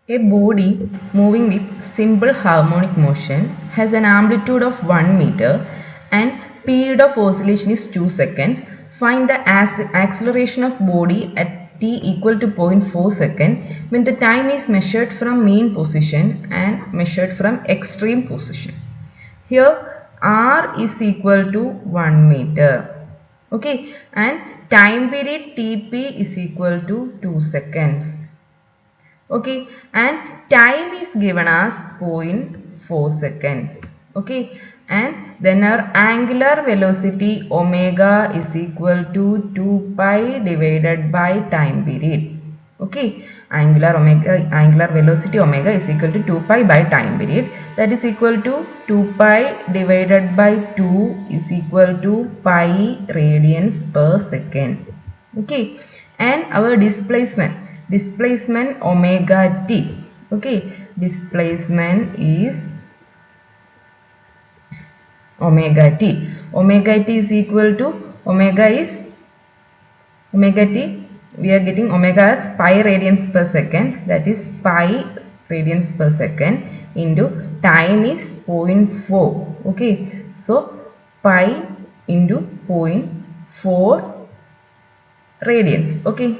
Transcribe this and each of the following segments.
A body moving with simple harmonic motion has an amplitude of 1 meter and period of oscillation is 2 seconds. Find the acceleration of body at t equal to 0.4 second when the time is measured from mean position and measured from extreme position. Here r is equal to 1 meter. Okay, and time period Tp is equal to 2 seconds. Okay, and time is given as 0.4 seconds. Okay, and then our angular velocity omega is equal to 2 pi divided by time period. Okay, angular velocity omega is equal to 2 pi by time period, that is equal to 2 pi divided by 2 is equal to pi radians per second. Okay, and our displacement omega t. Okay, displacement is omega t. Omega t is equal to omega t. We are getting omega as pi radians per second, that is pi radians per second into time is 0.4. Okay, so pi into 0.4 radians. Okay,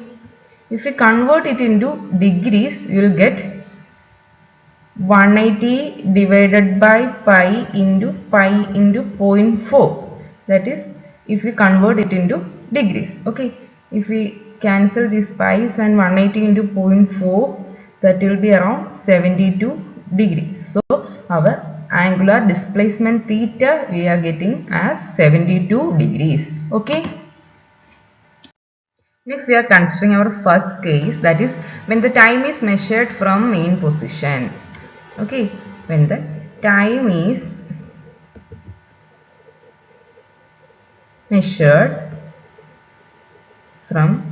if we convert it into degrees, you will get 180 divided by pi into 0.4. That is, if we convert it into degrees. Okay, if we cancel these pi's and 180 into 0.4, that will be around 72 degrees. So our angular displacement theta we are getting as 72 degrees. Okay. Next we are considering our first case, that is when the time is measured from mean position. Okay, when the time is measured from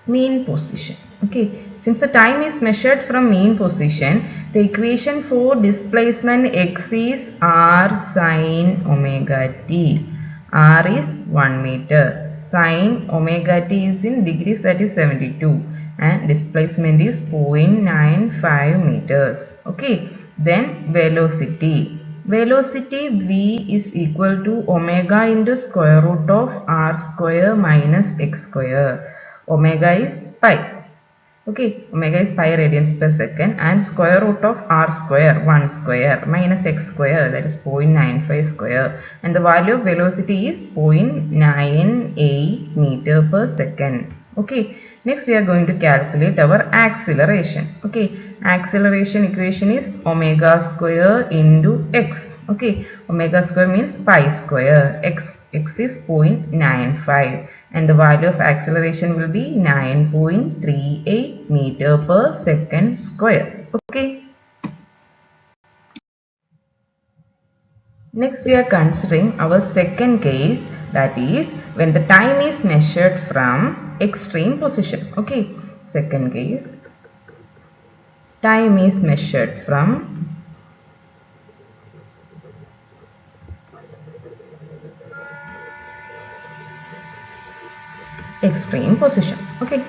mean position. Okay, since the time is measured from mean position, the equation for displacement x is r sine omega t. R is 1 meter. Sine omega t is in degrees, that is 72, and displacement is 0.95 meters. Okay, then velocity. Velocity v is equal to omega into square root of r square minus x square. Omega is pi. Okay, omega is pi radians per second, and square root of r square 1 square minus x square, that is 0.95 square, and the value of velocity is 0.98 meter per second. Okay, next we are going to calculate our acceleration. Okay, acceleration equation is omega square into x. Okay, omega square means pi square, x is 0.95, and the value of acceleration will be 9.38 meter per second square. Okay. Next we are considering our second case, that is when the time is measured from extreme position. Okay, second case, time is measured from extreme position. Okay,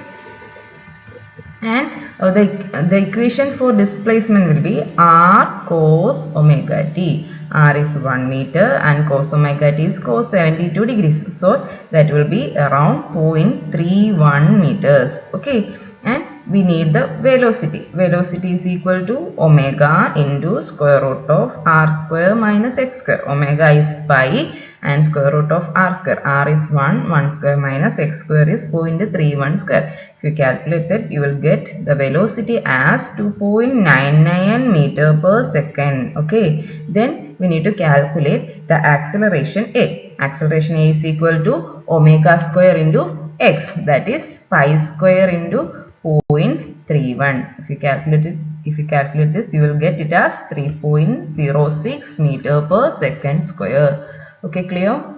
and the equation for displacement will be r cos omega t. R is 1 meter and cos omega t is cos 72 degrees. So that will be around 0.31 meters. Okay, and we need the velocity. Velocity is equal to omega into square root of r square minus x square. Omega is pi and square root of r square. R is 1 square minus x square is 0.31 square. If you calculate that, you will get the velocity as 2.99 meter per second. Okay, then we need to calculate the acceleration A. Acceleration A is equal to omega square into x, that is pi square into 0.31. If you calculate this, you will get it as 3.06 meter per second square. Okay, clear?